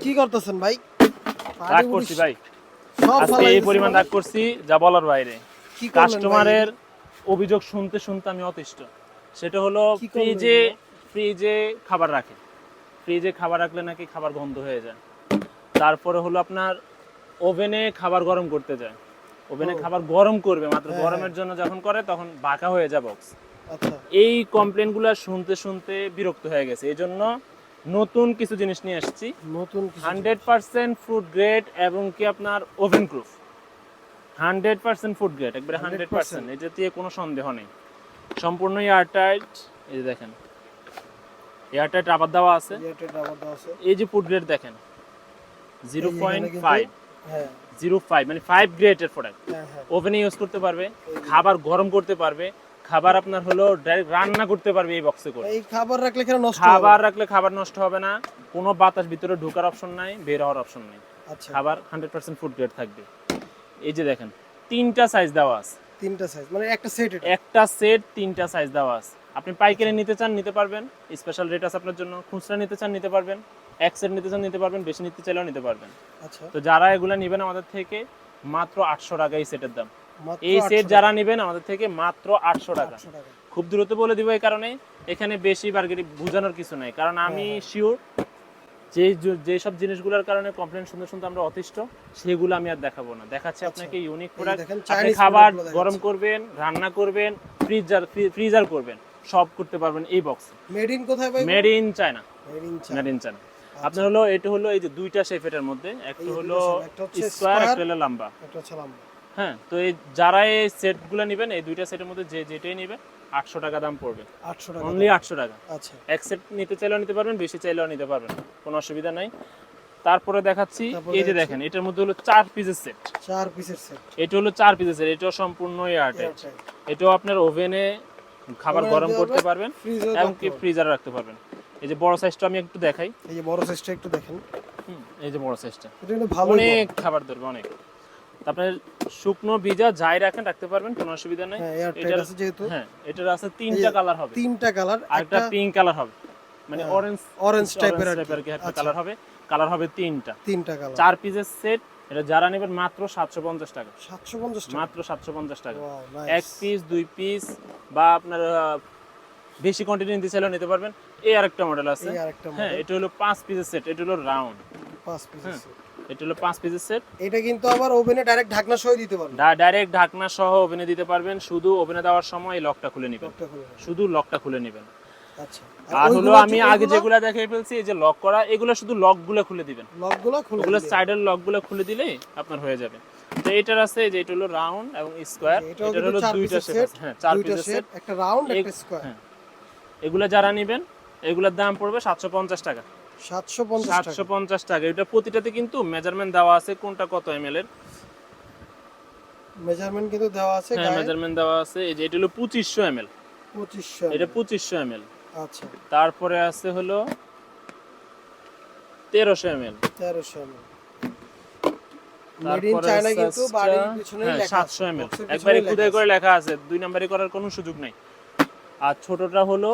কি করতেছেন ভাই? রাগ করছি ভাই, আজকে এই পরিমাণ রাগ করছি যা বলার বাইরে। কাস্টমারের অভিযোগ শুনতে শুনতে আমি অতিষ্ঠ। সেটা হলো ফ্রিজে খাবার রাখে, ফ্রিজে খাবার রাখলে নাকি খাবার গন্ধ হয়ে যায়। তারপরে হলো আপনার ওভেনে খাবার গরম করতে যায়, ওভেনে খাবার গরম করবে মাত্র গরমের জন্য যখন করে তখন বাঁকা হয়ে যায় বক্স। এই কমপ্লেনগুলো শুনতে শুনতে বিরক্ত হয়ে গেছে। এই জন্য নতুন কিছু জিনিস নিয়ে আসছি, 100% ফুড গ্রেড এবং কি আপনার ওভেন প্রুফ। 100% ফুড গ্রেড, একবারে 100%, এটাতে কোনো সন্দেহ নেই। সম্পূর্ণ এয়ারটাইট। এই যে দেখেন এয়ারটাইট রাবার দেওয়া আছে। এই যে ফুড গ্রেড দেখেন 0.5, 05 মানে 5 গ্রেডের প্রোডাক্ট। ওভেনে ইউজ করতে পারবে, খাবার গরম করতে পারবে, খাবার আপনার হলো ডাইরেক্ট রান্না করতে পারবে এই বক্সে করে। এই খাবার রাখলে কেন নষ্ট হবে? খাবার রাখলে খাবার নষ্ট হবে না, কোনো বাতাস ভিতরে ঢোকার অপশন নাই, বের হওয়ার অপশন নেই। আচ্ছা, খাবার 100% ফুড গ্রেড থাকবে। এই যে দেখেন তিনটা সাইজ দেওয়া আছে, তিনটা সাইজ মানে একটা সেট, একটা সেট তিনটা সাইজ দেওয়া আছে। আপনি পাইকারি নিতে চান নিতে পারবেন, স্পেশাল রেট আছে আপনার জন্য। খুচরা নিতে চান নিতে পারবেন, এক সেট নিতে চান নিতে পারবেন, বেশি নিতে চাইলেও নিতে পারবেন। আচ্ছা, তো যারা এগুলা নেবেন আমাদের থেকে মাত্র 800 টাকা এই সেটের দাম। এই সেট যারা নেবেন আমাদের থেকে মাত্র 800 টাকা। খুব দ্রুত বলে দিব এই কারণে, এখানে বেশি বার্গেনিং বোঝানোর কিছু নাই, কারণ আমি শিওর যে সব জিনিসগুলোর কারণে কমপ্লেন শুনতে শুনতে আমরা অতিষ্ঠ, সেগুলো আমি আর দেখাবো না। দেখাচ্ছি আপনাকে ইউনিক প্রোডাক্ট। আপনি খাবার গরম করবেন, রান্না করবেন, ফ্রিজার করবেন, সব করতে পারবেন এই বক্সে। মেড ইন কোথায় ভাই? Made in China, made in China. আপনার হলো এটা হলো এই যে দুইটা শেপ এটার মধ্যে, একটা হলো স্কয়ার, একটা হলো লম্বা। হ্যাঁ, তো এই যারা এই সেটগুলো নেবেন, এই দুইটা সেটের মধ্যে যেটাই নেবে 800 টাকা দাম পড়বে। 800 টাকা, অনলি 800 টাকা। আচ্ছা, এক সেট নিতে চাইলেও নিতে পারবেন, বেশি চাইলেও নিতে পারবেন, কোনো অসুবিধা নাই। তারপরে দেখাচ্ছি এই যে দেখেন এটার মধ্যে হলো 4 পিসের সেট। 4 পিসের সেট, এটা হলো 4 পিসের সেট। এটাও সম্পূর্ণ এয়ারটাইট। এটাও আপনার ওভেনে খাবার গরম করতে পারবেন এবং কি ফ্রিজারে রাখতে পারবেন। এই যে বড় সাইজটা আমি একটু দেখাই, এই যে বড় সাইজটা একটু দেখেন। এই যে বড় সাইজটা, এটা কিন্তু ভালো, অনেক খাবার ধরবে, অনেক। আপনার শুকনো ভিজা যাই রাখেন রাখতে পারবেন, কোনো অসুবিধা নাই। এটার আছে যেহেতু, হ্যাঁ, এটার আছে তিনটা কালার হবে, তিনটা কালার, একটা পিঙ্ক কালার হবে, মানে অরেঞ্জ টাইপের একটা কালার হবে। কালার হবে তিনটা কালার, 4 পিসের সেট। এটা যারা নেবেন মাত্র 750 টাকা। 750 টাকা, মাত্র 750 টাকা। এক পিস, দুই পিস বা আপনার বেশি কোয়ান্টিটি নিতে চাইলেও নিতে পারবেন। এই আরেকটা মডেল আছে, হ্যাঁ, এটা হলো 5 পিসের সেট। এটা হলো রাউন্ড 5 পিসের সেট। এটা হলো 5 পিসের সেট। এটা কিন্তু আবার ওভেনে ডাইরেক্ট ঢাকনা সহ দিতে পারবেন, ডাইরেক্ট ঢাকনা সহ ওভেনে দিতে পারবেন। শুধু ওভেনে দেওয়ার সময় এই লকটা খুলে নেবেন, শুধু লকটা খুলে নেবেন। আচ্ছা, আর হলো আমি আগে যেগুলা দেখাই ফেলছি, এই যে লক করা, এগুলো শুধু লকগুলো খুলে দিবেন, ওগুলো সাইডের লকগুলো খুলে দিলেই আপনার হয়ে যাবে। তো এটার আছে যে এটা হলো রাউন্ড এবং স্কয়ার। এটা হলো দুইটা সেট, হ্যাঁ, 4 পিসের সেট, একটা রাউন্ড একটা স্কয়ার। এগুলা যারা নেবেন এগুলোর দাম পড়বে 750 টাকা। 750 টাকা। এটা প্রতিটাতে কিন্তু মেজারমেন্ট দেওয়া আছে, কোনটা কত এমএল এর মেজারমেন্ট কিন্তু দেওয়া আছে, হ্যাঁ, মেজারমেন্ট দেওয়া আছে। এই যে এটা হলো 2500 এমএল, 2500, এটা 2500 এমএল। আচ্ছা, তারপরে আছে হলো 1300 ML, 1300 ML. Made in China কিন্তু বাড়ির পিছনে লেখা আছে 700 এমএল, একবারে খুদাই করে লেখা আছে, দুই নাম্বারই করার কোনো সুযোগ নাই। আর ছোটটা হলো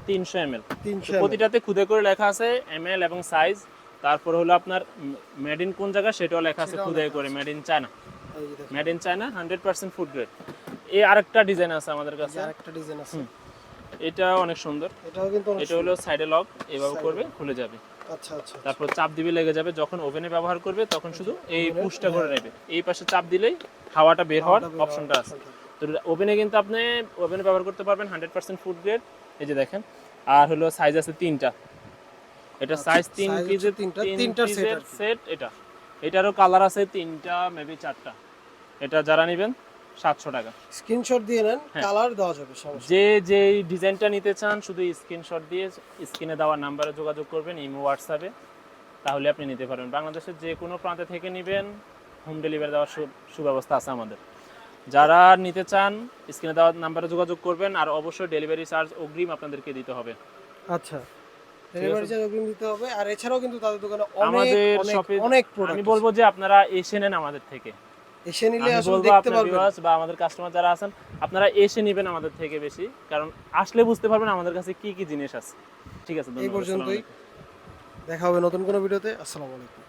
300 এমএল, প্রতিটাতে খুদে করে লেখা আছে এমএল এবং সাইজ। তারপর হলো আপনার মেড ইন কোন জায়গা সেটাও লেখা আছে খুদে করে, made in China, made in China 100% food grade. এই আরেকটা ডিজাইন আছে আমাদের কাছে, আরেকটা ডিজাইন আছে, এটা অনেক সুন্দর। এটাও কিন্তু এটা হলো সাইডে লক, এভাবে করবে খুলে যাবে। আচ্ছা আচ্ছা, তারপর চাপ দিবে লেগে যাবে। যখন ওভেনে ব্যবহার করবে তখন শুধু এই পুশটা করে নেবে, এই পাশে চাপ দিলেই হাওয়াটা বের হওয়ার অপশনটা আছে। তো ওভেনে কিন্তু আপনি ওভেনে ব্যবহার করতে পারবেন 100% ফুড গ্রেড। এই যে দেখেন, আর হলো সাইজ আছে তিনটা, এটা সাইজ 3 পিসের তিনটা সেট। এটারও কালার আছে তিনটা, মেবি 4টা। এটা যারা নেবেন 700 টাকা। স্ক্রিনশট দিয়ে নেন, কালার দেওয়া যাবে, সমস্যা যে ডিজাইনটা নিতে চান শুধু স্ক্রিনশট দিয়ে স্ক্রিনে দেওয়া নাম্বারে যোগাযোগ করবেন, ইমো হোয়াটসঅ্যাপে, তাহলে আপনি নিতে পারবেন। বাংলাদেশের যে কোনো প্রান্তে থেকে নেবেন, হোম ডেলিভারি দেওয়ার সুব্যবস্থা আছে আমাদের। যারা নিতে চান স্ক্রিনে দেওয়া নাম্বারে যোগাযোগ করবেন, আর অবশ্যই ডেলিভারি চার্জ অগ্রিম আপনাদেরকে দিতে হবে। আচ্ছা, ডেলিভারি চার্জ অগ্রিম দিতে হবে। আর এছাড়াও কিন্তু তাদের দোকানে অনেক প্রোডাক্ট, আমি বলবো যে আপনারা এসে নেন আমাদের থেকে, এসে নিলে আসলে দেখতে পারবেন, বা আমাদের কাস্টমার যারা আছেন আপনারা এসে নেবেন আমাদের থেকে বেশি, কারণ আসলে বুঝতে পারবেন আমাদের কাছে কি কি জিনিস আছে। ঠিক আছে, এই পর্যন্তই। দেখা হবে নতুন কোনো ভিডিওতে। আসসালামু আলাইকুম।